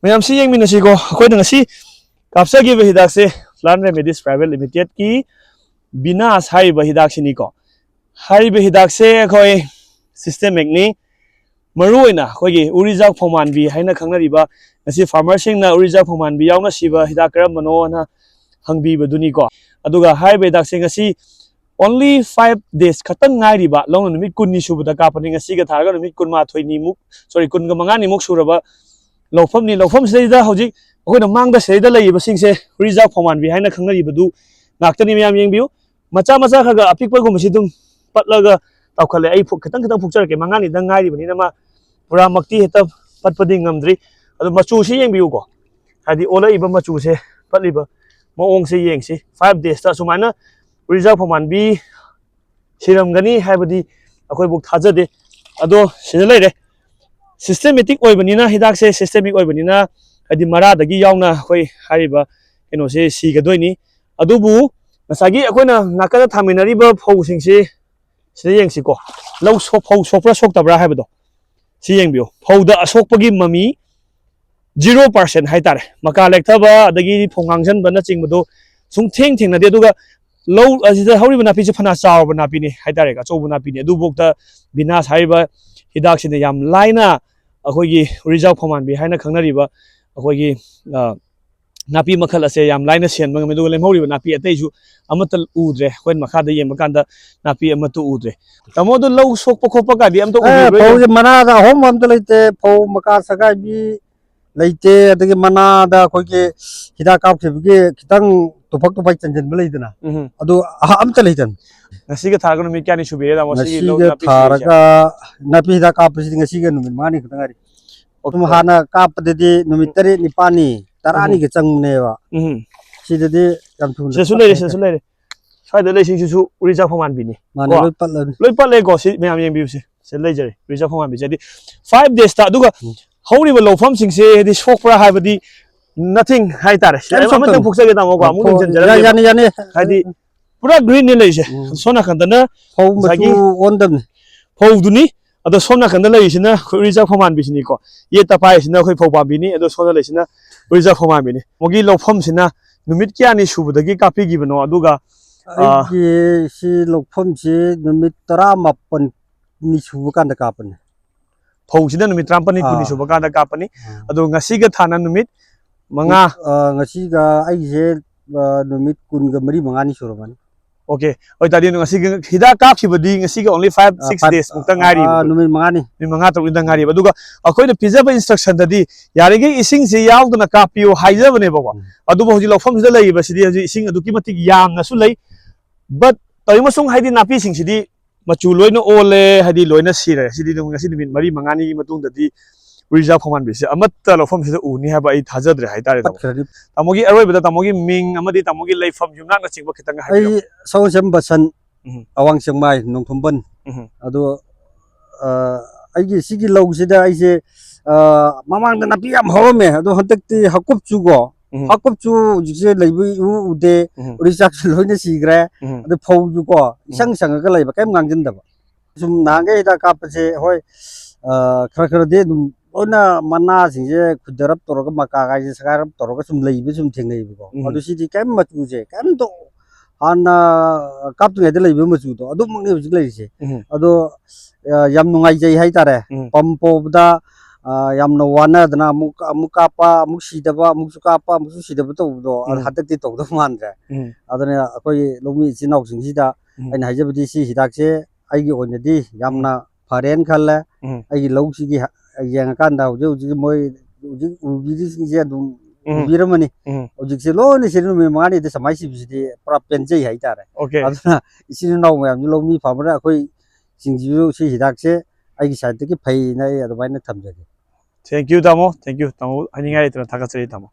ma'am से यंगमिनसिको अखोइना ngasi kapsagiba hidak se Plant Remedies Private Limited ki BINASH hariba hidak sini ko hariba hidak se akhoi systemic ni maruina khoigi Urichak phoumanbi haina khangnariba ngasi farmer sing na Urichak phoumanbi yauna siba hidak karamano na hangbiba duni ko aduga hariba hidak se ngasi only 5 days khatang ngairiba long numit kunni subada kapani ngasi ga tharga numit kunma thoini muk sorry kun ga manga ni muk suraba lofam ni lofam seida hojik akoina mangda seida leiba singse Urichak phoumanbi haina khangnariba du ngaktani myam yengbiu macha macha khaga apikpa gumsi dum patlaga tawkhale ai khitang khitang phukjarke manga ni dang ngairi bani nama pura makti heta patpadi ngamdri adu machu si yengbiu ko hadi ola iba machu se patliba maong se yengsi 5 days ta sumaina Urichak phoumanbi siramgani haibadi akoi buk thajade ado sida leire systematic oibanina hidak se systemic oibanina hadi mara dagi yauna khoi hariba keno se sigadoini adubu nasagi akoina nakada thaminari ba phou singse sida yengsi ko law so phou sopra soktabra haibado si yengbio phou da asokpagi mami 0% haitare maka lekthaba adagi phongangjan bana chingbodo sung theng theng na de aduga low asida hawriba napi se phana chawba napi ni haitare ka chawba napi ni adu bokta BINASH hariba hidak sine yam laina akoigi Urichak phoumanbi haina khangnariba akoigi napi makhal ase yam laina sen bang medu lemhoriba napi ataisu amatal udre khoin makha da yem kanda napi amatu udre tamo do low sokpa khopa ka di am to phou mana da hom am to leite phou maka sagai bi leite adagi mana da khoige hidak kap thibge kitang tupak tupak chanjan beleidana adu am ta leitan ngasi ga tharga numit kyani subire da mosi low napi tharga napi hidak kap si ngasi ga numit mani khutangari tum hana kap de numit tare nipani tarani ge changne wa sidade yam thun se sulere sai da leising su Urichak phoumanbi ni mane loi patle ko si myam yeng biu se leijare Urichak phoumanbi jadi 5 days ta duga hawriba lofam singse di sokpra haibadi nothing haitare amatang phukjage tamo ko amu janjara yani hadi pura green ni leise sona khandana phou machu ondam phou duni ado somna khanda leisina Urichak phoumanbi sini ko ye tapai sina khoi phoumanbi ni ado sona leisina Urichak phoumanbi ni mogi lofam sina numit kyani subudagi kapi gibano aduga ai si lofam si numit 18 ni subukan da kapan phou sina numit 18 kuni subukan da kapani ado ngasi ga thana numit manga ngasi ga ai je numit kun ga mari manga ni suraman okay oi tadi ngasi hidak kap khibadi ngasi ga only 5-6 days mukta ngari numit manga ni manga to inda ngari aduga akoina pizaba instruction dadi yarige ising se yaudna kapiyo haijabane bako adu hoji lofam sida lei basidi hoji ising adu kimatik yamna su lei but taymasung haidi napi sing sidi machu loina ole hadi loina sire sidi ngasi numit mari manga ni matung dadi Urichak phoumanbi se amatta lofam sida uni haba ai thajadre haitare tamogi aroi bada tamogi ming amadi tamogi leifam jumna na chingba khitang ha ai sawsem basan awang sengmai nongthumban adu ai gi sigi low sida ai se mamang da napi am home adu hantakti hakup chu go hakup chu jise leibi ude Urichak loina sigre adu phou ju ko isang sang ga leiba kem ngangjin da sum nange hida kap se hoi khara khara de ona mana singje kudarap toroga maka ga je sagarap toroga sum leibi sum thengnei ko adu sidi kem machu je kem to ana kap tu de leibi machu to adu mangne hujik leise adu yam nungai jai hai tare pampo da yam no wana dana muka pa musidaba musuka pa musidaba to do hatakti to do mandre adana akoi lomi sinau singsida aina hajabdi si hidak se aigi onadi yamna faren khalla aigi low sigi yang kan da uji moi uji uji sing adum biramani uji se lo ni sinu me mani de samai si bisi pra penjai hai tare aduna isinu nau me am lo mi famra akoi singjiu si hidak se aigi side ki phai na adumai na thamjage thank you tamo haningai tra thakachari tamo